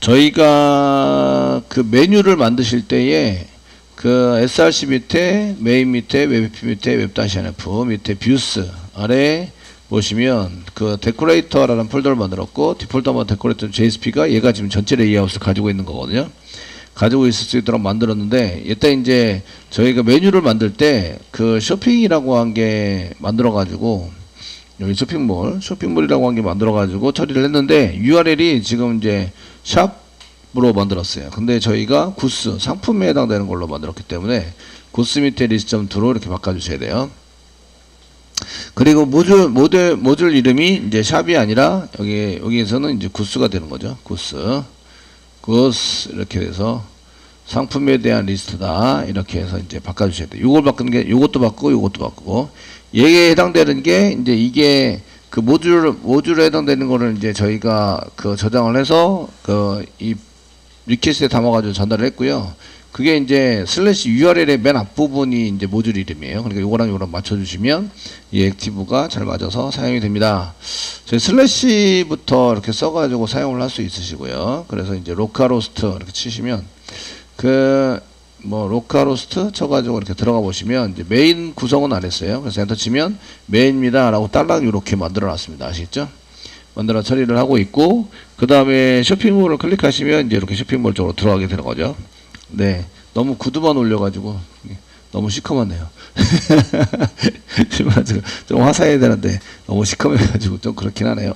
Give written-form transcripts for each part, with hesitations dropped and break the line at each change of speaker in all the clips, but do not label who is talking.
저희가 그 메뉴를 만드실 때에 그 src 밑에 메인 밑에 웹 밑에 웹-nf 밑에 뷰스 아래 보시면 그 데코레이터라는 폴더를 만들었고 디폴트 데코레이터 JSP가 얘가 지금 전체 레이아웃을 가지고 있는 거거든요. 가지고 있을 수 있도록 만들었는데 일단 이제 저희가 메뉴를 만들 때 그 쇼핑이라고 한 게 만들어 가지고 여기 쇼핑몰이라고 한 게 만들어 가지고 처리를 했는데 URL이 지금 이제 샵으로 만들었어요. 근데 저희가 구스 상품에 해당되는 걸로 만들었기 때문에 구스 밑에 리스트.to로 이렇게 바꿔주셔야 돼요. 그리고 모듈 이름이 이제 샵이 아니라 여기에서는 이제 구스가 되는 거죠. 구스 이렇게 돼서 상품에 대한 리스트다 이렇게 해서 이제 바꿔주셔야 돼요. 요걸 바꾸는 게 요것도 바꾸고 얘에 해당되는 게 이제 이게 그 모듈에 해당되는 거를 이제 저희가 그 저장을 해서 그 이 리퀘스트에 담아가지고 전달을 했고요. 그게 이제 슬래시 URL의 맨 앞부분이 이제 모듈 이름이에요. 그러니까 요거랑 맞춰주시면 이 액티브가 잘 맞아서 사용이 됩니다. 저희 슬래시부터 이렇게 써가지고 사용을 할 수 있으시고요. 그래서 이제 로컬호스트 이렇게 치시면 로컬호스트 쳐가지고 이렇게 들어가 보시면 이제 메인 구성은 안 했어요. 그래서 엔터 치면 메인입니다 라고 딸랑 이렇게 만들어 놨습니다. 아시겠죠? 만들어 처리를 하고 있고, 그 다음에 쇼핑몰을 클릭하시면 이제 이렇게 쇼핑몰 쪽으로 들어가게 되는 거죠. 네. 너무 구두만 올려가지고 너무 시커멓네요. 좀 화사해야 되는데 너무 시커매가지고 좀 그렇긴 하네요.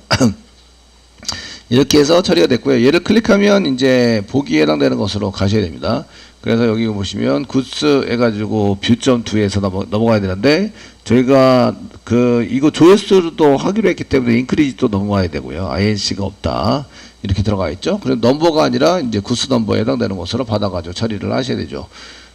이렇게 해서 처리가 됐고요. 얘를 클릭하면 이제 보기에 해당되는 것으로 가셔야 됩니다. 그래서 여기 보시면 굿스 해가지고 뷰.2에서 넘어가야 되는데 저희가 이거 조회수도 하기로 했기 때문에 인크리지도 넘어가야 되고요. INC가 없다 이렇게 들어가 있죠. 그래서 넘버가 아니라 이제 굿스 넘버에 해당되는 것으로 받아가지고 처리를 하셔야 되죠.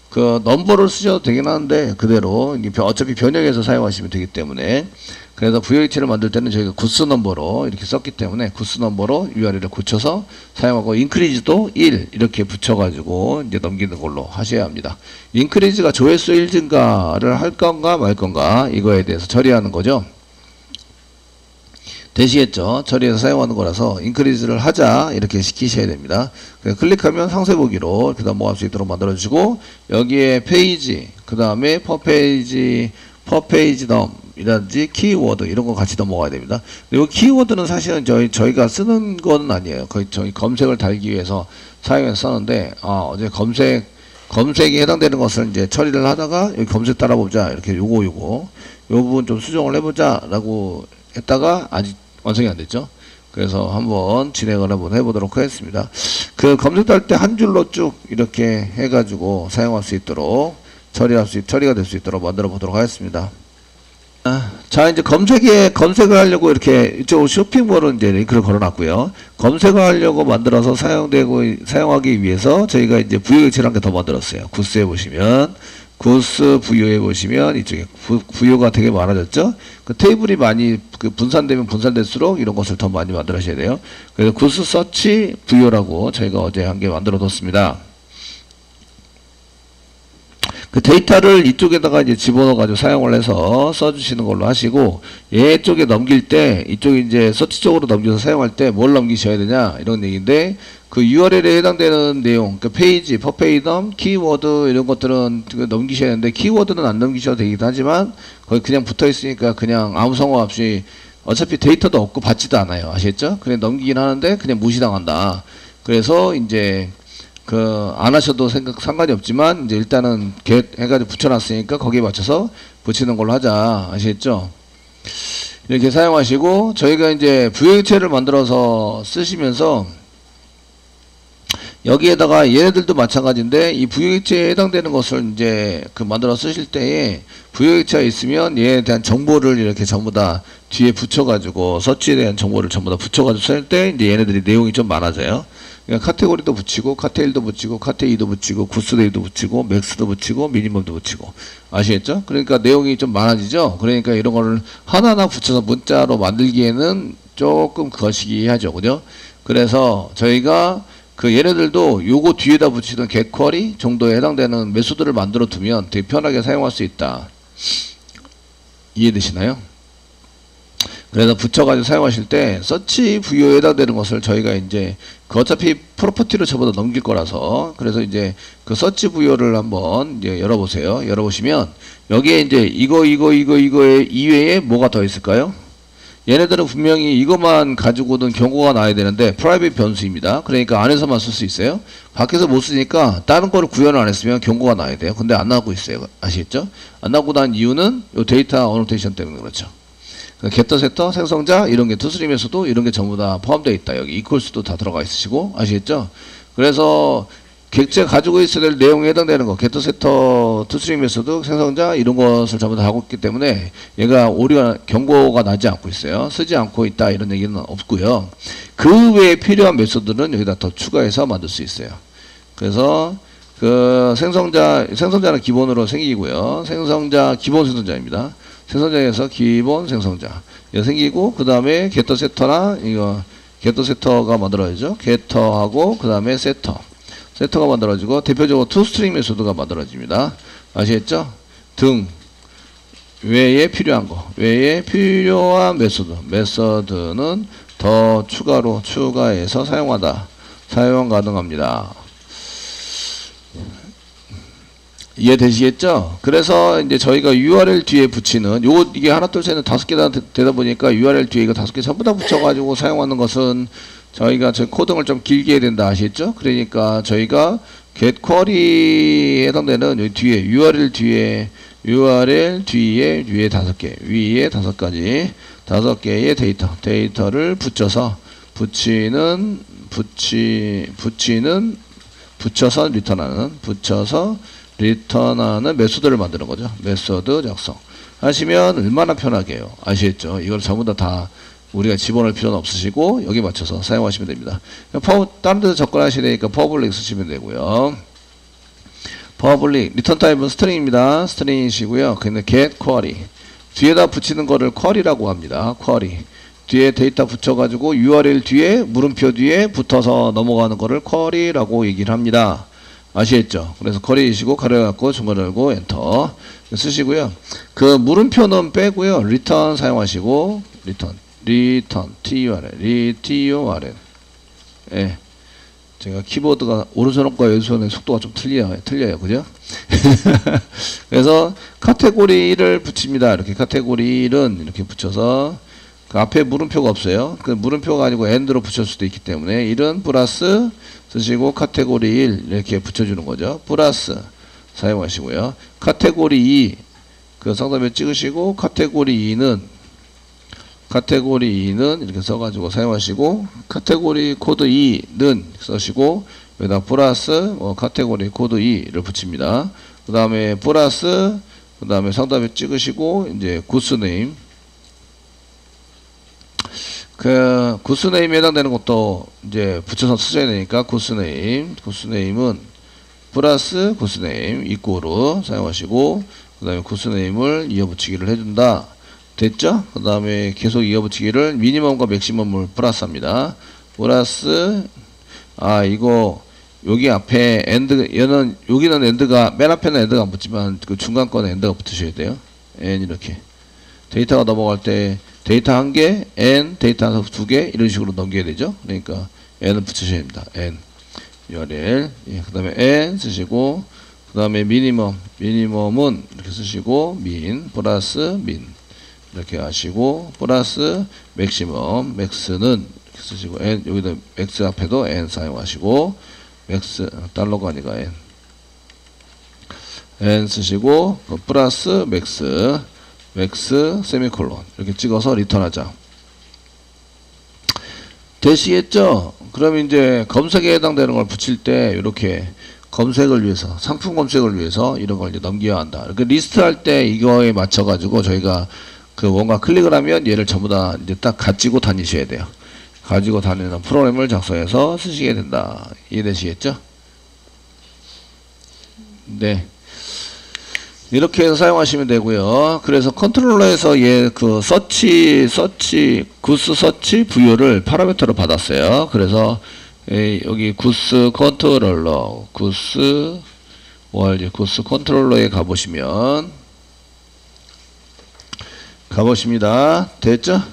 그 넘버를 쓰셔도 되긴 하는데 그대로 어차피 변형해서 사용하시면 되기 때문에, 그래서 VH를 만들 때는 저희가 굿스 넘버로 이렇게 썼기 때문에 굿스 넘버로 URL을 고쳐서 사용하고, 인크리즈도 1 이렇게 붙여가지고 이제 넘기는 걸로 하셔야 합니다. 인크리즈가 조회수 1 증가를 할 건가 말 건가 이거에 대해서 처리하는 거죠. 되시겠죠? 처리해서 사용하는 거라서 인크리즈를 하자 이렇게 시키셔야 됩니다. 클릭하면 상세 보기로 이렇게 넘어갈 수 있도록 만들어 주시고, 여기에 페이지, 그 다음에 퍼페이지 덤 이라든지 키워드 이런 거 같이 넘어가야 됩니다. 이 키워드는 사실은 저희가 쓰는 건 아니에요. 거의 저희 검색을 달기 위해서 사용해서 썼는데, 어제 검색에 해당되는 것을 이제 처리를 하다가 여기 검색 따라보자 이렇게 요 부분 좀 수정을 해보자 라고 했다가 아직 완성이 안 됐죠. 그래서 한번 진행을 한번 해보도록 하겠습니다. 그 검색할 때 한 줄로 쭉 이렇게 해가지고 사용할 수 있도록 처리가 될 수 있도록 만들어 보도록 하겠습니다. 자, 이제 검색을 하려고 이렇게 이쪽 쇼핑몰은 이제 링크를 걸어놨고요. 검색을 하려고 만들어서 사용하기 위해서 저희가 이제 부여기체를 한 개 더 만들었어요. 구스에 보시면, 구스 부여에 보시면 이쪽에 부여가 되게 많아졌죠. 그 테이블이 많이 분산되면 분산될수록 이런 것을 더 많이 만들어셔야 돼요. 그래서 구스 서치 부여라고 저희가 어제 한 개 만들어 뒀습니다. 그 데이터를 이쪽에다가 이제 집어넣어가지고 사용을 해서 써주시는 걸로 하시고, 얘 쪽에 넘길 때, 이쪽에 이제 서치 쪽으로 넘겨서 사용할 때 뭘 넘기셔야 되냐, 이런 얘기인데, 그 URL에 해당되는 내용, 그 페이지, 퍼페이덤, 키워드, 이런 것들은 넘기셔야 되는데, 키워드는 안 넘기셔도 되기도 하지만, 거기 그냥 붙어 있으니까 그냥 아무 상관 없이, 어차피 데이터도 없고 받지도 않아요. 아시겠죠? 그냥 넘기긴 하는데, 그냥 무시당한다. 그래서 이제, 안 하셔도 상관이 없지만, 이제 일단은 get 해가지고 붙여놨으니까 거기에 맞춰서 붙이는 걸로 하자. 아시겠죠? 이렇게 사용하시고, 저희가 이제 부여체를 만들어서 쓰시면서, 여기에다가 얘네들도 마찬가지인데, 이 부여체에 해당되는 것을 이제 만들어 쓰실 때에, 부여체가 있으면 얘에 대한 정보를 이렇게 전부 다 뒤에 붙여가지고, 서치에 대한 정보를 전부 다 붙여가지고 쓸 때, 이제 얘네들이 내용이 좀 많아져요. 그러니까 카테고리도 붙이고, 카테1도 붙이고, 카테2도 붙이고, 구스데이도 붙이고, 맥스도 붙이고, 미니멈도 붙이고. 아시겠죠? 그러니까 내용이 좀 많아지죠? 그러니까 이런 거를 하나하나 붙여서 문자로 만들기에는 조금 거시기하죠. 그죠? 그래서 저희가 얘네들도 요거 뒤에다 붙이던 getQuery 정도에 해당되는 메소드를 만들어 두면 되게 편하게 사용할 수 있다. 이해되시나요? 그래서 붙여가지고 사용하실 때 서치 부여에 해당되는 것을 저희가 이제 그 어차피 프로퍼티로 저보다 넘길 거라서 그래서 이제 그 서치 부여를 한번 이제 열어보세요. 열어보시면 여기에 이제 이거 이외에 뭐가 더 있을까요? 얘네들은 분명히 이것만 가지고는 경고가 나야 되는데 프라이빗 변수입니다. 그러니까 안에서만 쓸 수 있어요. 밖에서 못 쓰니까 다른 거를 구현을 안 했으면 경고가 나야 돼요. 근데 안 나오고 있어요. 아시겠죠? 안 나오고 난 이유는 요 데이터 어노테이션 때문에 그렇죠. 게터, 세터, 생성자 이런 게 투스트림에서도 이런 게 전부 다 포함되어 있다. 여기 이퀄스도 다 들어가 있으시고 아시겠죠? 그래서 객체 가지고 있어야 될 내용에 해당되는 거 게터, 세터, 투스트림에서도 생성자 이런 것을 전부 다 하고 있기 때문에 얘가 오류가 경고가 나지 않고 있어요. 쓰지 않고 있다 이런 얘기는 없고요. 그 외에 필요한 메소드는 여기다 더 추가해서 만들 수 있어요. 그래서 그 생성자는 기본으로 생기고요. 생성자 기본 생성자입니다. 생성자에서 기본 생성자 이거 생기고 그 다음에 게터 세터나 이거 게터 세터가 만들어지죠. 게터하고 그 다음에 세터가 만들어지고 대표적으로 투스트링 메소드가 만들어집니다. 아시겠죠? 등 외에 필요한 거 외에 필요한 메소드는 더 추가해서 사용 가능합니다. 이해되시겠죠? 그래서 이제 저희가 URL 뒤에 붙이는 이게 하나 둘 셋은 5개 되다 보니까 URL 뒤에 이거 5개 전부 다 붙여가지고 사용하는 것은 저희가 저희 코딩을 좀 길게 해야 된다 아시겠죠? 그러니까 저희가 get query에 해당되는 여기 뒤에 URL 뒤에 위에 5개 위에 5개의 데이터를 붙여서 붙여서 리턴하는 메소드를 만드는 거죠. 메소드 작성 하시면 얼마나 편하게 해요. 아시겠죠? 이걸 전부 다 우리가 집어넣을 필요는 없으시고 여기 맞춰서 사용하시면 됩니다. 다른 데서 접근하셔야 되니까 퍼블릭 쓰시면 되고요. 퍼블릭 리턴 타입은 스트링입니다. 스트링이시고요. 근데 get query 뒤에다 붙이는 거를 쿼리라고 합니다. 쿼리 뒤에 데이터 붙여가지고 URL 뒤에 물음표 뒤에 붙어서 넘어가는 거를 쿼리라고 얘기를 합니다. 아시겠죠? 그래서 쿼리이시고 가려갖고 중괄 열고 엔터 쓰시고요. 그 물음표는 빼고요. 리턴 사용하시고 리턴 TURL 예. 제가 키보드가 오른손과 왼손의 속도가 좀 틀려요. 그죠? 그래서 카테고리를 붙입니다. 이렇게 카테고리는 이렇게 붙여서 그 앞에 물음표가 없어요. 그 물음표가 아니고 AND로 붙일 수도 있기 때문에 1은 플러스 쓰시고 카테고리 1 이렇게 붙여주는 거죠. 플러스 사용하시고요. 카테고리 2 그 상단에 찍으시고 카테고리 2는 이렇게 써가지고 사용하시고 카테고리 코드 2는 써시고 여기다 플러스 카테고리 코드 2를 붙입니다. 그 다음에 플러스 그 다음에 상단에 찍으시고 이제 구스네임 그 구스네임에 해당되는 것도 이제 붙여서 쓰셔야 되니까 구스네임은 플러스 구스네임 이꼬로 사용하시고 그 다음에 구스네임을 이어붙이기를 해준다. 됐죠? 그 다음에 계속 이어붙이기를 미니멈과 맥시멈을 플러스합니다. 플러스 이거 여기 앞에 여기는 엔드가 맨 앞에는 엔드가 안 붙지만 그 중간 거는 엔드가 붙으셔야 돼요. n 이렇게 데이터가 넘어갈 때 데이터 1개, n 데이터 2개 이런 식으로 넘겨야 되죠. 그러니까 n을 붙이셔야 됩니다. n URL 그 다음에 n 쓰시고 그 다음에 미니멈은 이렇게 쓰시고 플러스 이렇게 하시고 플러스 맥시멈 맥스는 이렇게 쓰시고 n 여기다 맥스 앞에도 n 사용하시고 맥스 달러가 아니라 n 쓰시고 플러스 맥스 세미콜론 이렇게 찍어서 리턴하자. 되시겠죠? 그럼 이제 검색에 해당되는 걸 붙일 때 이렇게 검색을 위해서 상품 검색을 위해서 이런 걸 이제 넘겨야 한다. 이렇게 리스트 할 때 이거에 맞춰 가지고 저희가 그 뭔가 클릭을 하면 얘를 전부 다 이제 딱 가지고 다니셔야 돼요. 가지고 다니는 프로그램을 작성해서 쓰시게 된다. 이해되시겠죠? 네. 이렇게 해서 사용하시면 되고요. 그래서 컨트롤러에서 그 구스 서치 부여를 파라미터로 받았어요. 그래서 여기 구스 컨트롤러에 가보십니다. 됐죠?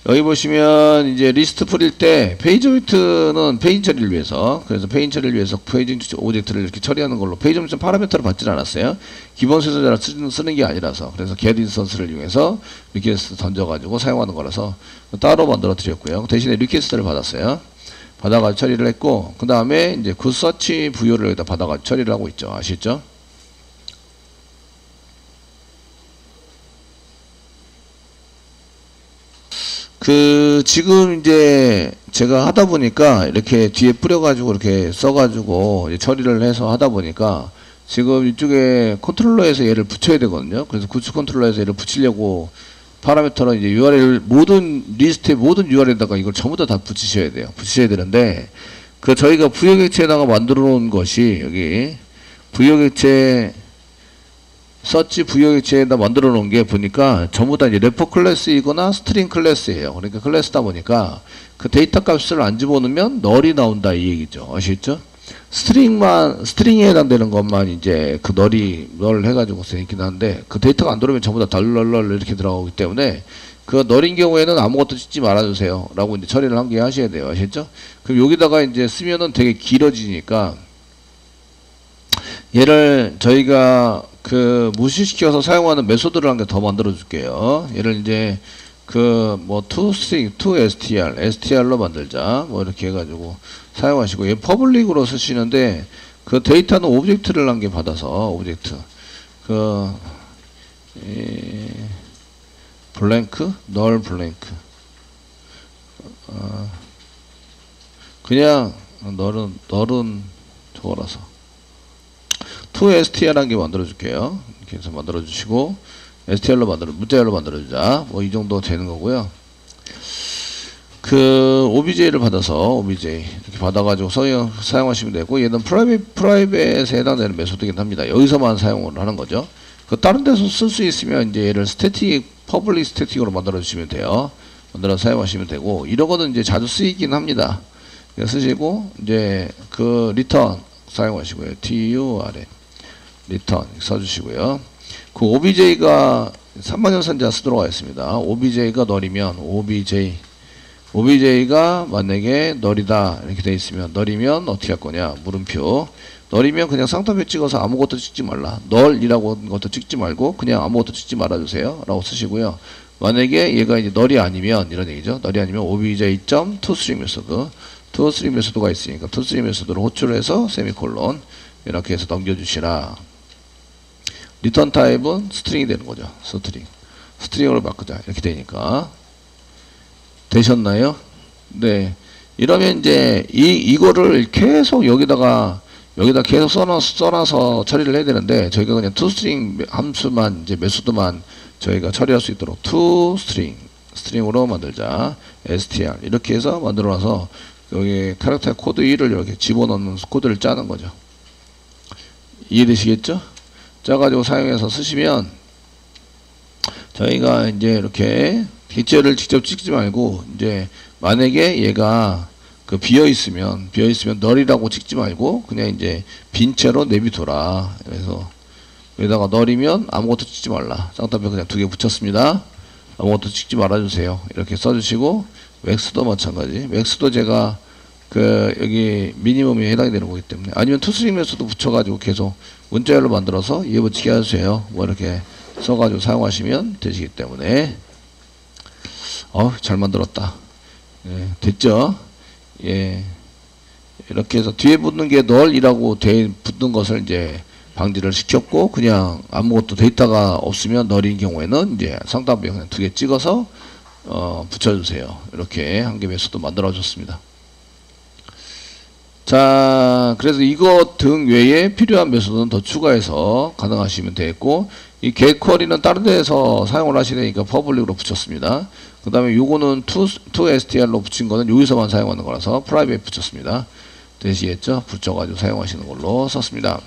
여기 보시면 이제 리스트 풀일 때 페이지 오브젝트는 페이지 처리를 위해서, 그래서 페이지 처리를 위해서 페이지 오브젝트를 이렇게 처리하는 걸로 페이지 오브젝트 파라미터를 받지는 않았어요. 기본 순서대로 쓰는 게 아니라서, 그래서 get 인스턴스를 이용해서 리퀘스트 던져가지고 사용하는 거라서 따로 만들어 드렸고요. 대신에 리퀘스트를 받았어요. 받아가지고 처리를 했고, 그 다음에 이제 그 서치 부여를 여기다 받아가지고 처리를 하고 있죠. 아시죠? 지금 이제 제가 하다 보니까 이렇게 뒤에 뿌려가지고 이렇게 써가지고 이제 처리를 해서 하다 보니까 지금 이쪽에 컨트롤러에서 얘를 붙여야 되거든요. 그래서 구축 컨트롤러에서 얘를 붙이려고 파라미터는 이제 URL 모든 리스트의 모든 URL에다가 이걸 전부 다 붙이셔야 돼요. 붙이셔야 되는데 저희가 부여객체에다가 만들어 놓은 것이 여기 부여객체 서치 부여객체에다 만들어 놓은 게 보니까 전부 다 이제 레퍼 클래스이거나 스트링 클래스예요. 그러니까 클래스다 보니까 그 데이터 값을 안 집어넣으면 널이 나온다 이 얘기죠. 아시겠죠? 스트링에 해당되는 것만 이제 그 널 해가지고 있긴 한데 그 데이터가 안 들어오면 전부 다 덜 이렇게 들어가기 때문에 그 널인 경우에는 아무것도 찍지 말아주세요. 라고 이제 처리를 한 개 하셔야 돼요. 아시겠죠? 그럼 여기다가 이제 쓰면은 되게 길어지니까 얘를 저희가 무시시켜서 사용하는 메소드를 한 개 더 만들어 줄게요. 얘를 이제 toString, toStr, str로 만들자. 이렇게 해가지고 사용하시고, 얘 퍼블릭으로 쓰시는데, 그 데이터는 오브젝트를 한 개 받아서, 오브젝트. 블랭크? 널 블랭크. 그냥, 널은 저거라서. toStr 한 개 만들어 줄게요. 이렇게 해서 만들어 주시고, str로 문자열로 만들어 주자. 이 정도 되는 거고요. OBJ를 받아서, OBJ. 이렇게 받아가지고 사용하시면 되고, 얘는 프라이빗에 해당되는 메소드이긴 합니다. 여기서만 사용을 하는 거죠. 다른 데서 쓸 수 있으면, 이제 얘를 퍼블릭 스태틱으로 만들어 주시면 돼요. 만들어 사용하시면 되고, 이런 거는 이제 자주 쓰이긴 합니다. 쓰시고, 이제 리턴 사용하시고요. TURN. 리턴 써주시고요. OBJ가 3만연산자 쓰도록 하겠습니다. OBJ가 널이면 OBJ가 만약에 널이다 이렇게 돼 있으면 널이면 어떻게 할 거냐 물음표. 널이면 그냥 쌍따옴표 찍어서 아무것도 찍지 말라. 널이라고 것도 찍지 말고 그냥 아무것도 찍지 말아주세요 라고 쓰시고요. 만약에 얘가 이제 널이 아니면 이런 얘기죠. 널이 아니면 obj.toString 메소드 toString 메소드가 있으니까 toString 메소드를 호출을 해서 세미콜론 이렇게 해서 넘겨주시라. 리턴 타입은 스트링이 되는 거죠. 스트링으로 바꾸자. 이렇게 되니까. 되셨나요? 네. 이러면 이제 이거를 계속 여기다 계속 써놔서 처리를 해야 되는데 저희가 그냥 toString 함수만 이제 메소드만 저희가 처리할 수 있도록 toString으로 만들자. str 이렇게 해서 만들어놔서 여기 캐릭터 코드 1을 이렇게 집어넣는 코드를 짜는 거죠. 이해되시겠죠? 짜가지고 사용해서 쓰시면 저희가 이제 이렇게 객체를 직접 찍지 말고 이제 만약에 얘가 비어 있으면 널이라고 찍지 말고 그냥 이제 빈 채로 내비둬라. 그래서 여기다가 널이면 아무것도 찍지 말라. 쌍따옴표 그냥 2개 붙였습니다. 아무것도 찍지 말아주세요. 이렇게 써주시고 맥스도 마찬가지. 맥스도 제가 여기 미니멈에 해당이 되는 거기 때문에 아니면 toString 메소드 붙여가지고 계속 문자열로 만들어서 이해 붙이게 해주세요. 이렇게 써가지고 사용하시면 되시기 때문에 잘 만들었다. 예, 됐죠? 예, 이렇게 해서 뒤에 붙는 게 널이라고 붙는 것을 이제 방지를 시켰고 그냥 아무것도 데이터가 없으면 널인 경우에는 이제 상단부에 그냥 2개 찍어서 붙여주세요. 이렇게 한 개 메소드 만들어 줬습니다. 자, 그래서 이거 등 외에 필요한 메소드는 더 추가해서 가능하시면 되겠고, 이 getQuery는 다른 데에서 사용을 하시니까 퍼블릭으로 붙였습니다. 그 다음에 요거는 toStr로 붙인 거는 여기서만 사용하는 거라서 프라이빗 붙였습니다. 되시겠죠? 붙여가지고 사용하시는 걸로 썼습니다.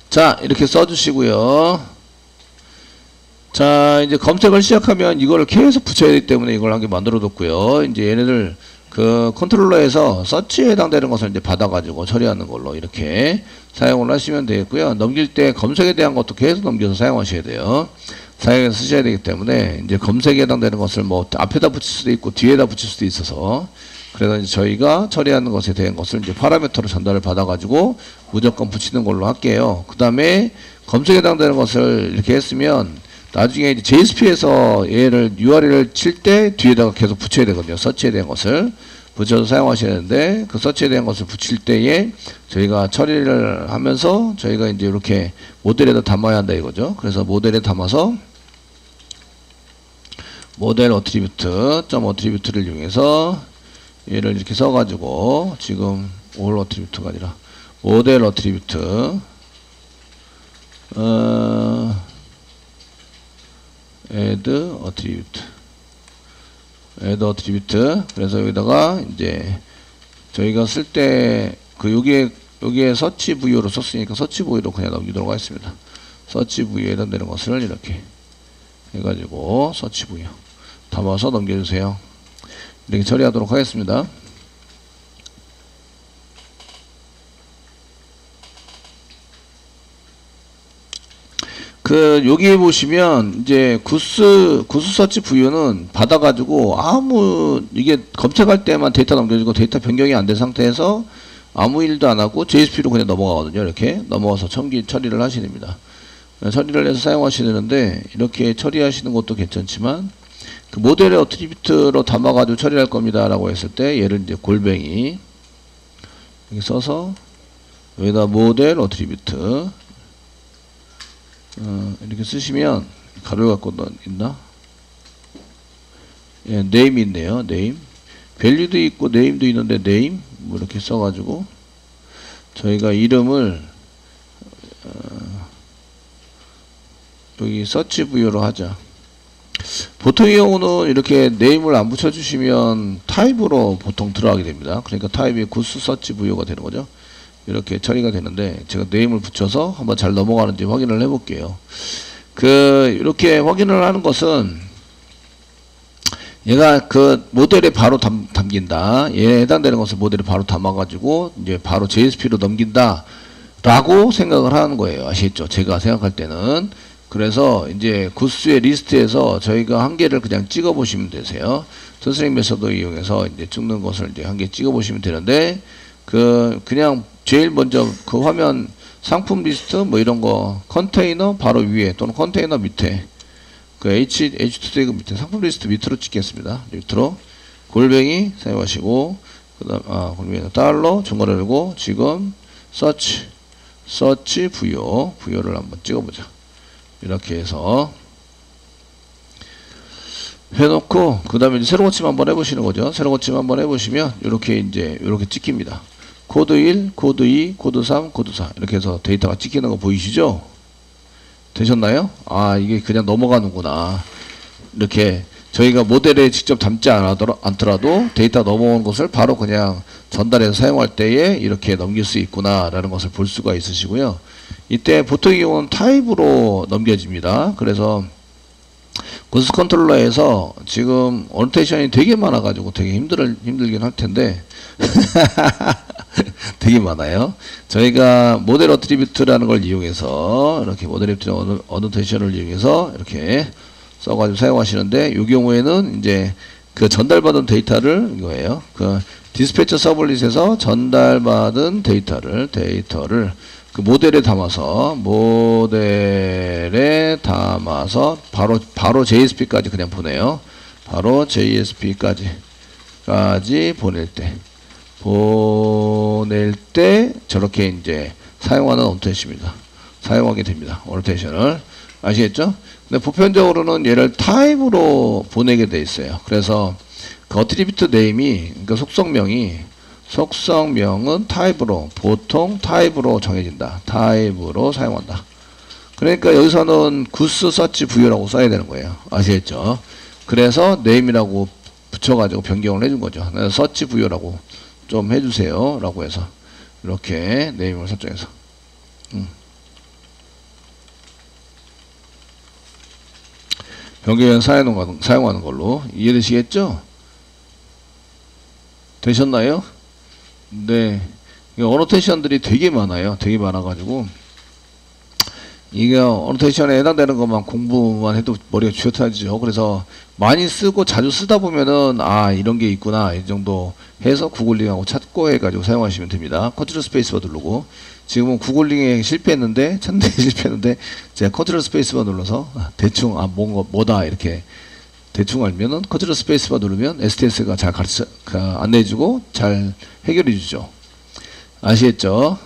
자, 이렇게 써주시고요. 자, 이제 검색을 시작하면 이거를 계속 붙여야 되기 때문에 이걸 한 개 만들어 뒀고요. 이제 얘네들 컨트롤러에서 서치에 해당되는 것을 이제 받아가지고 처리하는 걸로 이렇게 사용을 하시면 되겠고요. 넘길 때 검색에 대한 것도 계속 넘겨서 사용하셔야 돼요. 사용해서 쓰셔야 되기 때문에 이제 검색에 해당되는 것을 뭐 앞에다 붙일 수도 있고 뒤에다 붙일 수도 있어서 그래서 이제 저희가 처리하는 것에 대한 것을 이제 파라미터로 전달을 받아가지고 무조건 붙이는 걸로 할게요. 그 다음에 검색에 해당되는 것을 이렇게 했으면 나중에 이제 JSP에서 얘를 URL을 칠 때 뒤에다가 계속 붙여야 되거든요. 서치에 대한 것을 붙여서 사용하셔야 되는데 그 서치에 대한 것을 붙일 때에 저희가 처리를 하면서 저희가 이제 이렇게 모델에다 담아야 한다 이거죠. 그래서 모델에 담아서 모델 어트리뷰트 점 어트리뷰트를 이용해서 얘를 이렇게 써가지고 지금 올 어트리뷰트가 아니라 모델 어트리뷰트 add 어트리뷰트 그래서 여기다가 이제 저희가 쓸 때 그 여기에 서치 VO로 썼으니까 서치 VO로 그냥 넘기도록 하겠습니다. 서치 VO에 해당되는 것을 이렇게 해가지고 서치 VO 담아서 넘겨주세요. 이렇게 처리하도록 하겠습니다. 그 여기 보시면 이제 구스 서치 VO는 받아가지고 이게 검색할 때만 데이터 넘겨주고 데이터 변경이 안 된 상태에서 아무 일도 안 하고 JSP로 그냥 넘어가거든요. 이렇게 넘어가서 처리를 하시야 됩니다. 처리를 해서 사용하시는데 이렇게 처리하시는 것도 괜찮지만 그 모델의 어트리뷰트로 담아가지고 처리할 겁니다 라고 했을 때 얘를 이제 골뱅이 이렇게 써서 여기다 모델 어트리뷰트 이렇게 쓰시면 가로 갖고 있나? 예, name 있네요. name value도 있고 name도 있는데 name 뭐 이렇게 써가지고 저희가 이름을 여기 search VO로 하자. 보통의 경우는 이렇게 네임을 안 붙여주시면 타입으로 보통 들어가게 됩니다. 그러니까 타입이 구스 서치 VO가 되는 거죠. 이렇게 처리가 되는데 제가 네임을 붙여서 한번 잘 넘어가는지 확인을 해볼게요. 이렇게 확인을 하는 것은 얘가 그 모델에 바로 담긴다. 얘에 해당되는 것을 모델에 바로 담아가지고 이제 바로 JSP로 넘긴다. 라고 생각을 하는 거예요. 아시겠죠? 제가 생각할 때는. 그래서 이제 구스의 리스트에서 저희가 한 개를 그냥 찍어 보시면 되세요. 터스링 메서드 이용해서 이제 찍는 것을 이제 한 개 찍어 보시면 되는데 그냥 제일 먼저 그 화면 상품 리스트 뭐 이런 거 컨테이너 바로 위에 또는 컨테이너 밑에 그 H2 밑에 상품 리스트 밑으로 찍겠습니다. 밑으로 골뱅이 사용하시고 그다음 골뱅이 달러 중괄호 열고 지금 서치 VO를 한번 찍어보자. 이렇게 해서 해놓고 그 다음에 이제 새로 고침 한번 해보시는 거죠. 새로 고침 한번 해보시면 이렇게 찍힙니다. 코드 1, 코드 2, 코드 3, 코드 4 이렇게 해서 데이터가 찍히는 거 보이시죠? 되셨나요? 이게 그냥 넘어가는구나. 이렇게 저희가 모델에 직접 담지 않더라도 데이터 넘어오는 것을 바로 그냥 전달해서 사용할 때에 이렇게 넘길 수 있구나 라는 것을 볼 수가 있으시고요. 이때 보통의 경우는 타입으로 넘겨집니다. 그래서 구스 컨트롤러에서 지금 어노테이션이 되게 많아가지고 되게 힘들긴 할 텐데 되게 많아요. 저희가 모델 어트리뷰트라는 걸 이용해서 이렇게 모델 어노테이션을 이용해서 이렇게 써가지고 사용하시는데 이 경우에는 이제 그 전달받은 데이터를 이거예요. 그 디스패처 서블릿에서 전달받은 데이터를 그 모델에 담아서 바로 JSP까지 그냥 보내요. 바로 JSP까지 보낼 때 저렇게 이제 사용하는 어노테이션입니다. 사용하게 됩니다. 어노테이션을 아시겠죠? 근데 보편적으로는 얘를 타입으로 보내게 돼 있어요. 그래서 그 어트리뷰트 네임이 그러니까 속성명은 타입으로 보통 타입으로 정해진다. 타입으로 사용한다. 그러니까 여기서는 구스 서치 VO라고 써야 되는 거예요. 아시겠죠? 그래서 네임이라고 붙여가지고 변경을 해준 거죠. 서치 VO라고 좀 해주세요. 라고 해서 이렇게 네임을 설정해서 변경해서 사용하는 걸로 이해되시겠죠? 되셨나요? 네. 어노테이션들이 되게 많아요. 되게 많아가지고 이게 어노테이션에 해당되는 것만 공부만 해도 머리가 쥐어짜지죠. 그래서 많이 쓰고 자주 쓰다 보면은 아 이런 게 있구나 이 정도 해서 구글링하고 찾고 해가지고 사용하시면 됩니다. 컨트롤 스페이스바 누르고 지금은 구글링에 실패했는데 찾는 데 실패했는데 제가 컨트롤 스페이스바 눌러서 대충 뭐다 이렇게 대충 알면은 컨트롤 스페이스바 누르면 STS가 잘 안내해주고 잘 해결해주죠. 아시겠죠?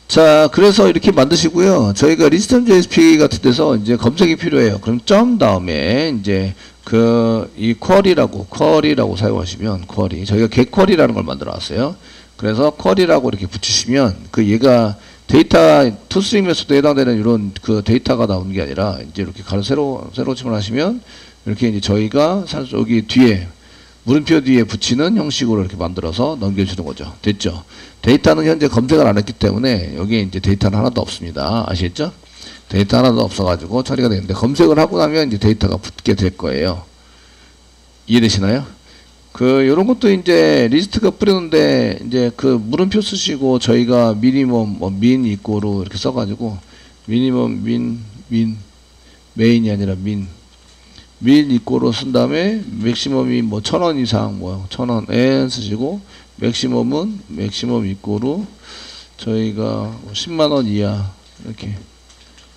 자, 그래서 이렇게 만드시고요. 저희가 리스턴 JSP 같은 데서 이제 검색이 필요해요. 그럼 점 다음에 이제 이 쿼리라고 사용하시면 쿼리. 저희가 get쿼리라는 걸 만들어 놨어요. 그래서 쿼리라고 이렇게 붙이시면 얘가 데이터 투스트링 메소드에 해당되는 이런 그 데이터가 나오는 게 아니라 이제 이렇게 세로 질문하시면 이렇게 이제 저희가 여기 뒤에 물음표 뒤에 붙이는 형식으로 이렇게 만들어서 넘겨주는 거죠. 됐죠? 데이터는 현재 검색을 안 했기 때문에 여기에 이제 데이터는 하나도 없습니다. 아시겠죠? 데이터 하나도 없어가지고 처리가 되는데 검색을 하고 나면 이제 데이터가 붙게 될 거예요. 이해되시나요? 요런 것도 이제 리스트가 뿌리는데 이제 물음표 쓰시고 저희가 미니멈 민 이꼬로 이렇게 써가지고 미니멈 메인이 아니라 민 이꼬로 쓴 다음에 맥시멈이 1000원 이상 1000원 엔 쓰시고 맥시멈 이꼬로 저희가 10만원 이하 이렇게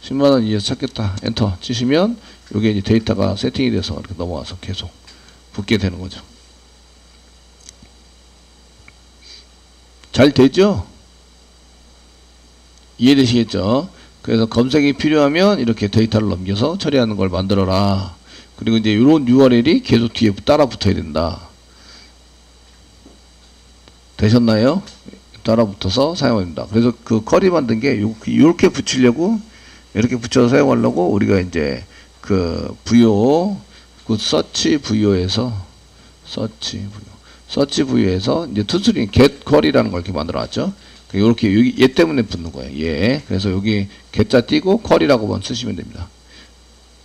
10만원 이하 찾겠다 엔터 치시면 요게 이제 데이터가 세팅이 돼서 이렇게 넘어와서 계속 붙게 되는 거죠. 잘 되죠? 이해되시겠죠? 그래서 검색이 필요하면 이렇게 데이터를 넘겨서 처리하는 걸 만들어라. 그리고 이제 이런 URL이 계속 뒤에 따라 붙어야 된다. 되셨나요? 따라 붙어서 사용합니다. 그래서 쿼리 만든 게 이렇게 붙이려고 이렇게 붙여서 사용하려고 우리가 이제 서치 부여에서 이제 투스트링 get쿼리라는 걸 이렇게 만들어 놨죠. 이렇게 얘 때문에 붙는 거예요. 그래서 여기 get자 띄고 쿼리라고만 쓰시면 됩니다.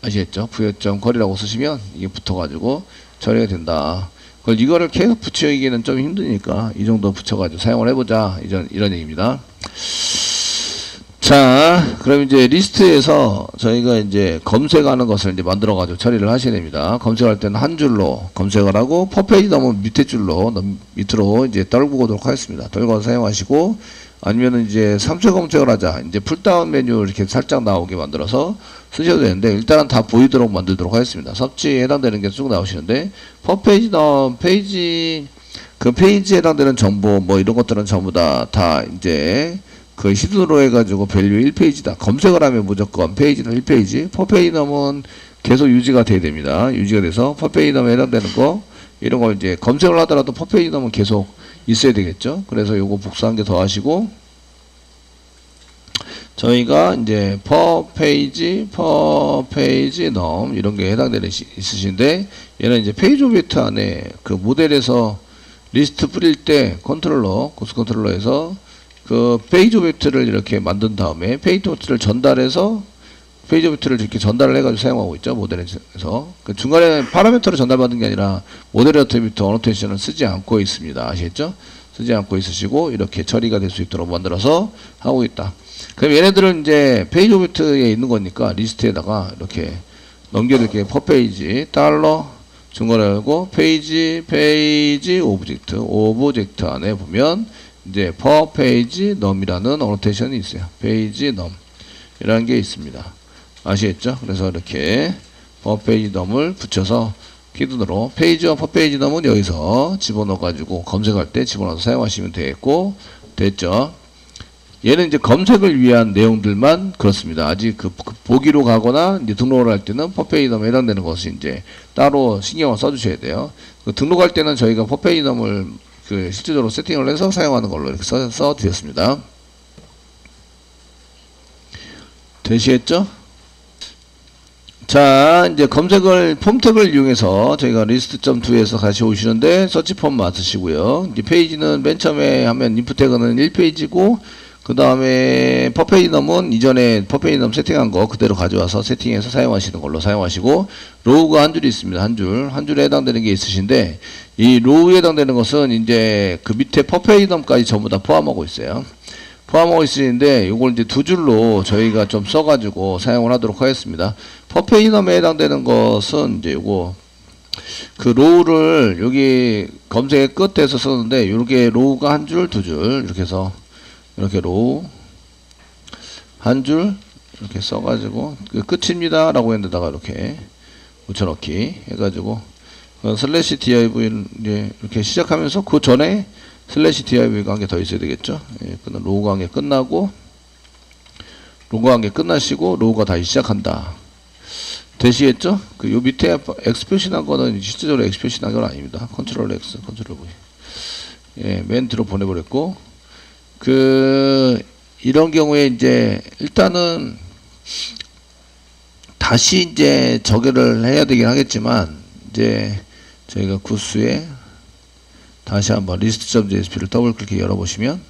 아시겠죠? 부여점 쿼리라고 쓰시면 이게 붙어가지고 처리가 된다. 이거를 계속 붙이기는 좀 힘드니까 이 정도 붙여가지고 사용을 해보자. 이런 얘기입니다. 자, 그럼 이제 리스트에서 저희가 이제 검색하는 것을 이제 만들어가지고 처리를 하셔야 됩니다. 검색할 때는 한 줄로 검색을 하고 퍼페이지 넘으면 밑에 줄로 밑으로 이제 떨구고 오도록 하겠습니다. 떨궈서 사용하시고 아니면은 이제 3차 검색을 하자. 이제 풀다운 메뉴 이렇게 살짝 나오게 만들어서 쓰셔도 되는데 일단은 다 보이도록 만들도록 하겠습니다. 섭취에 해당되는 게 쭉 나오시는데 퍼페이지 페이지에 해당되는 정보 이런 것들은 전부 다 이제 히든으로 해가지고 밸류 1페이지다. 검색을 하면 무조건 페이지는 1페이지. 퍼페이지 넘은 계속 유지가 돼야 됩니다. 유지가 돼서 퍼페이지 넘에 해당되는 거 이런 거 이제 검색을 하더라도 퍼페이지 넘은 계속 있어야 되겠죠. 그래서 요거 복사한 게 더 하시고 저희가 이제 퍼페이지 넘 이런 게 해당되는 있으신데 얘는 이제 페이지 오브젝트 안에 모델에서 리스트 뿌릴 때 고스 컨트롤러에서 페이지 오브젝트를 이렇게 만든 다음에 페이지 오브젝트를 전달해서 페이지 오브젝트를 이렇게 전달을 해가지고 사용하고 있죠. 모델에서 중간에 파라미터로 전달받은 게 아니라 모델 어트리뷰트 어노테이션을 쓰지 않고 있습니다. 아시겠죠? 쓰지 않고 있으시고 이렇게 처리가 될 수 있도록 만들어서 하고 있다. 그럼 얘네들은 이제 페이지 오브젝트에 있는 거니까 리스트에다가 이렇게 넘겨드릴게요. 퍼페이지 달러 중간에 열고 페이지 오브젝트 안에 보면 이제 퍼페이지 넘이라는 어노테이션이 있어요. 페이지 넘 이라는 게 있습니다. 아시겠죠? 그래서 이렇게 퍼페이지 넘을 붙여서 키든으로 페이지와 퍼페이지 넘은 여기서 집어넣어 가지고 검색할 때 집어넣어서 사용하시면 되겠고 됐죠? 얘는 이제 검색을 위한 내용들만 그렇습니다. 아직 보기로 가거나 이제 등록을 할 때는 퍼페이지 넘에 해당되는 것을 이제 따로 신경을 써주셔야 돼요. 등록할 때는 저희가 퍼페이지 넘을 실질적으로 세팅을 해서 사용하는 걸로 이렇게 써 드렸습니다. 되시겠죠? 자, 이제 폼 태그를 이용해서 저희가 리스트.2에서 다시 오시는데 서치 폼 맞으시고요. 이제 페이지는 맨 처음에 하면 인풋 태그는 1페이지고 그 다음에 퍼페이지 넘은 이전에 퍼페이지 넘 세팅한 거 그대로 가져와서 세팅해서 사용하시는 걸로 사용하시고 로우가 한 줄이 있습니다. 한 줄에 해당되는 게 있으신데 이 로우에 해당되는 것은 이제 밑에 퍼페이지 넘까지 전부 다 포함하고 있어요. 포함하고 있으는데 요걸 이제 두 줄로 저희가 좀 써가지고 사용을 하도록 하겠습니다. 퍼페이넘에 해당되는 것은 이제 요거 그 로우를 여기 검색의 끝에서 썼는데 요렇게 로우가 한 줄, 두 줄 이렇게 해서 이렇게 로우 한 줄 이렇게 써가지고 그 끝입니다 라고 했는데다가 이렇게 붙여넣기 해가지고 슬래시 div를 이제 이렇게 시작하면서 그 전에 슬래시 div가 한 개 더 있어야 되겠죠. 예, 로우가 한 개 끝나고 로우가 한 개 끝나시고 로우가 다시 시작한다. 되시겠죠? 그 요 밑에 X 표시난 거는 실제적으로 X 표시난 건 아닙니다. 컨트롤 X, 컨트롤 V. 예, 맨 뒤로 보내버렸고 이런 경우에 이제 일단은 다시 이제 저기를 해야 되긴 하겠지만 이제 저희가 구스에 다시 한번 list.jsp를 더블 클릭 열어보시면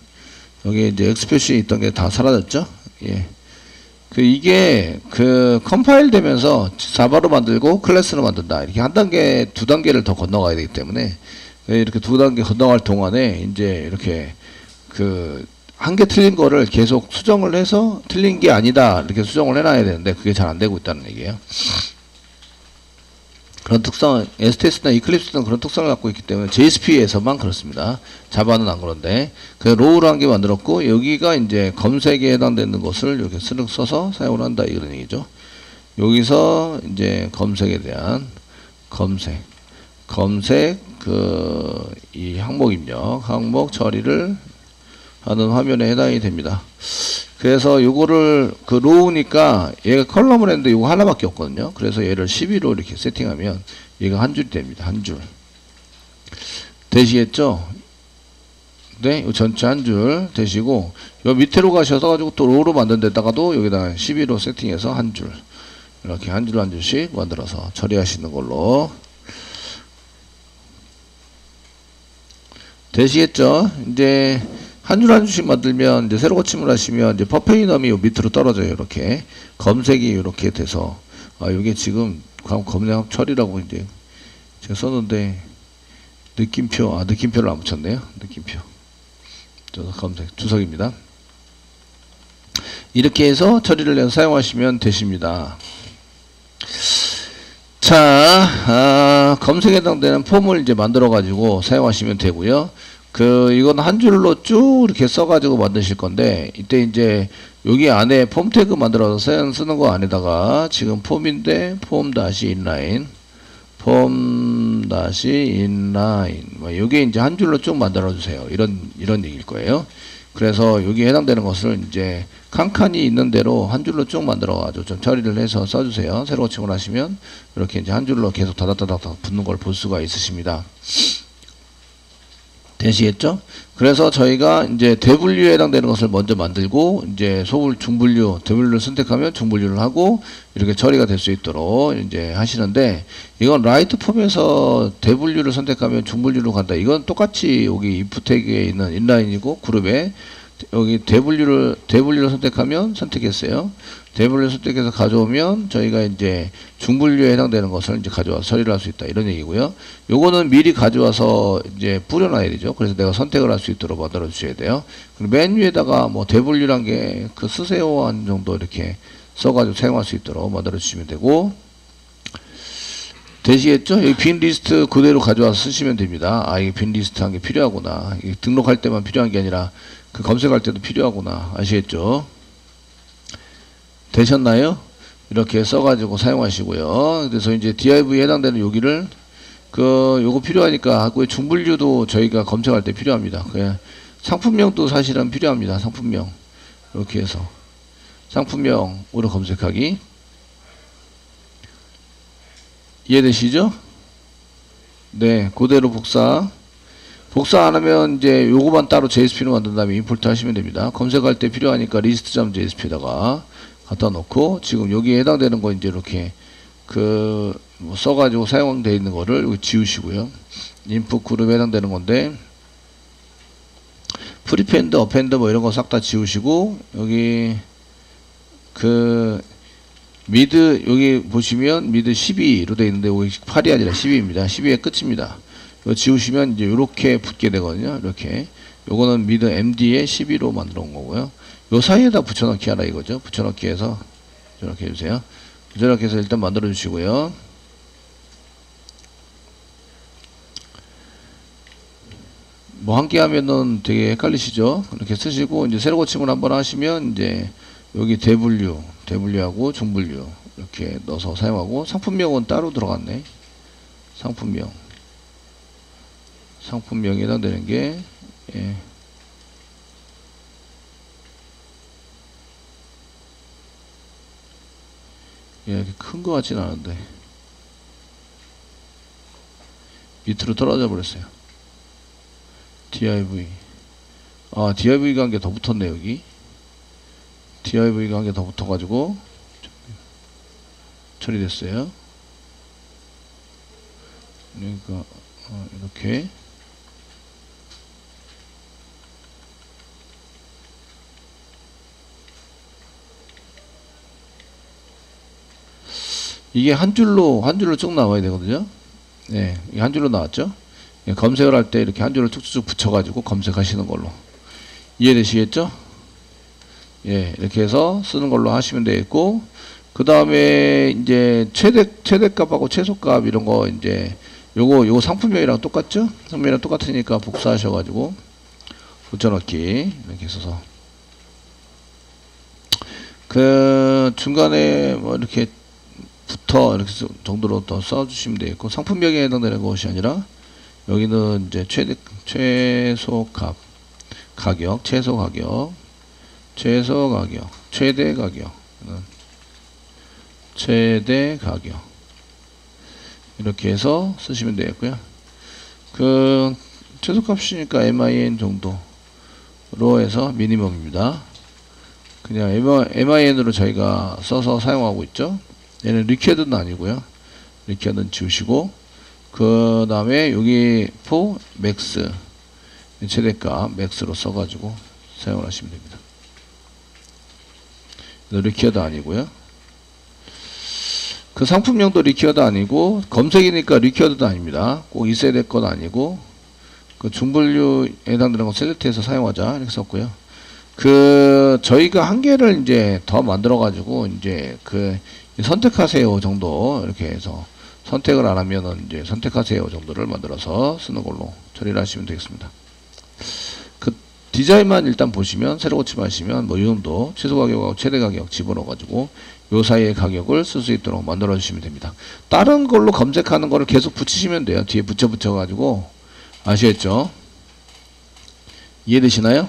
여기 이제 X 표시에 있던 게 다 사라졌죠? 예. 이게 컴파일 되면서 자바로 만들고 클래스로 만든다. 이렇게 한 단계, 두 단계를 더 건너가야 되기 때문에 이렇게 두 단계 건너갈 동안에 이제 이렇게 한 개 틀린 거를 계속 수정을 해서 틀린 게 아니다. 이렇게 수정을 해놔야 되는데 그게 잘 안 되고 있다는 얘기예요. 그런 특성, STS나 이클립스는 그런 특성을 갖고 있기 때문에 JSP에서만 그렇습니다. 자바는 안 그런데 로우로 한 개 만들었고 여기가 이제 검색에 해당되는 것을 이렇게 스륵 써서 사용을 한다 이런 얘기죠. 여기서 이제 검색에 대한 검색 이 항목 입력, 항목 처리를 하는 화면에 해당이 됩니다. 그래서 요거를 로우니까 얘가 컬럼을 했는데 요거 하나밖에 없거든요. 그래서 얘를 12로 이렇게 세팅하면 얘가 한 줄이 됩니다. 한 줄. 되시겠죠? 네, 요 전체 한 줄 되시고 요 밑으로 가셔서 가지고 또 로우로 만든 데다가도 여기다가 12로 세팅해서 한 줄. 이렇게 한 줄 한 줄씩 만들어서 처리하시는 걸로. 되시겠죠? 이제 한 줄 한 줄씩 만들면 이제 새로 고침을 하시면 이제 퍼페이넘이 요 밑으로 떨어져요. 이렇게 검색이 이렇게 돼서 이게 지금 검색 처리라고 이제 제가 썼는데 느낌표를 안 붙였네요. 느낌표. 검색 주석입니다. 이렇게 해서 처리를 해서 사용하시면 되십니다. 자, 검색에 해당되는 폼을 이제 만들어 가지고 사용하시면 되고요. 이건 한 줄로 쭉 이렇게 써가지고 만드실 건데, 이때 이제 여기 안에 폼 태그 만들어서 쓰는 거 안에다가 지금 폼인데, 폼 다시 인라인, 요게 이제 한 줄로 쭉 만들어 주세요. 이런 얘기일 거예요. 그래서 여기에 해당되는 것을 이제 칸칸이 있는 대로 한 줄로 쭉 만들어 가지고 좀 처리를 해서 써주세요. 새로 고침을 하시면 이렇게 이제 한 줄로 계속 다닥다닥 붙는 걸 볼 수가 있으십니다. 되시겠죠? 그래서 저희가 이제 대분류에 해당되는 것을 먼저 만들고 이제 중분류, 대분류를 선택하면 중분류를 하고 이렇게 처리가 될 수 있도록 이제 하시는데, 이건 라이트 폼에서 대분류를 선택하면 중분류로 간다. 이건 똑같이 여기 if 태그에 있는 인라인이고 그룹에 여기 대분류를 선택하면 선택했어요. 대분류 선택해서 가져오면 저희가 이제 중분류에 해당되는 것을 이제 가져와서 처리를 할 수 있다 이런 얘기고요. 요거는 미리 가져와서 이제 뿌려놔야 되죠. 그래서 내가 선택을 할 수 있도록 만들어 주셔야 돼요. 그리고 맨 위에다가 뭐 대분류란 게 쓰세요 한 정도 이렇게 써가지고 사용할 수 있도록 만들어 주시면 되고, 되시겠죠? 여기 빈 리스트 그대로 가져와서 쓰시면 됩니다. 이게 빈 리스트 한 게 필요하구나. 이게 등록할 때만 필요한 게 아니라 검색할 때도 필요하구나. 아시겠죠? 되셨나요? 이렇게 써가지고 사용하시고요. 그래서 이제 div에 해당되는 여기를 요거 필요하니까 하고, 중분류도 저희가 검색할 때 필요합니다. 상품명도 사실은 필요합니다. 상품명 이렇게 해서 상품명으로 검색하기. 이해되시죠? 네, 그대로 복사 안 하면 이제 요거만 따로 JSP로 만든 다음에 임포트 하시면 됩니다. 검색할 때 필요하니까 list.jsp에다가 갖다 놓고, 지금 여기에 해당되는 거 이제 이렇게 뭐 써가지고 사용되어 있는 거를 여기 지우시고요. 인풋 그룹에 해당되는 건데, 프리펜드, 어펜드 뭐 이런 거 싹 다 지우시고, 여기 미드 여기 보시면 미드 12로 되어 있는데 여기 8이 아니라 12입니다. 12의 끝입니다. 이거 지우시면 이제 이렇게 붙게 되거든요. 이렇게 요거는 미드 MD에 12로 만들어 온 거고요. 요 사이에다 붙여넣기 하라 이거죠. 붙여넣기 해서 저렇게 해주세요. 저렇게 해서 일단 만들어 주시고요. 뭐 함께 하면은 되게 헷갈리시죠? 이렇게 쓰시고 이제 세로 고침을 한번 하시면 이제 여기 대분류하고 중분류 이렇게 넣어서 사용하고, 상품명은 따로 들어갔네. 상품명에 해당되는 게, 예. 이렇게 큰 거 같진 않은데 밑으로 떨어져 버렸어요. div. div가 한 개 더 붙었네. 여기 div가 한 개 더 붙어 가지고 처리됐어요. 그러니까 이렇게 이게 한 줄로 쭉 나와야 되거든요. 네, 이게 한 줄로 나왔죠. 예, 검색을 할 때 이렇게 한 줄을 쭉쭉 붙여가지고 검색하시는 걸로. 이해되시겠죠? 예, 이렇게 해서 쓰는 걸로 하시면 되겠고, 그 다음에 이제 최대값하고 최소값 이런 거 이제 요거 상품명이랑 똑같죠? 상품명이랑 똑같으니까 복사하셔가지고 붙여넣기 이렇게 써서 그 중간에 뭐 이렇게 이렇게 정도로 더 써주시면 되겠고, 상품명에 해당되는 것이 아니라 여기는 이제 최소 가격, 최대 가격 이렇게 해서 쓰시면 되겠고요. 그 최소값이니까 min 정도로 해서 미니멈입니다. 그냥 min으로 저희가 써서 사용하고 있죠. 얘는 required는 아니고요. required는 지우시고, 그 다음에 여기 for max 최대값 max로 써가지고 사용을 하시면 됩니다. required 아니고요. 그 상품명도 required 아니고, 검색이니까 required도 아닙니다. 꼭 있어야 될 건 아니고, 그 중분류에 해당되는 거 셀렉트해서 사용하자 이렇게 썼고요. 그 저희가 한 개를 이제 더 만들어 가지고 이제 그 선택하세요 정도 이렇게 해서, 선택을 안 하면은 이제 선택하세요 정도를 만들어서 쓰는 걸로 처리를 하시면 되겠습니다. 그 디자인만 일단 보시면, 새로 고침하시면 뭐 이 정도 최소 가격하고 최대 가격 집어넣어 가지고 요 사이의 가격을 쓸 수 있도록 만들어 주시면 됩니다. 다른 걸로 검색하는 거를 계속 붙이시면 돼요. 뒤에 붙여 가지고. 아시겠죠? 이해되시나요?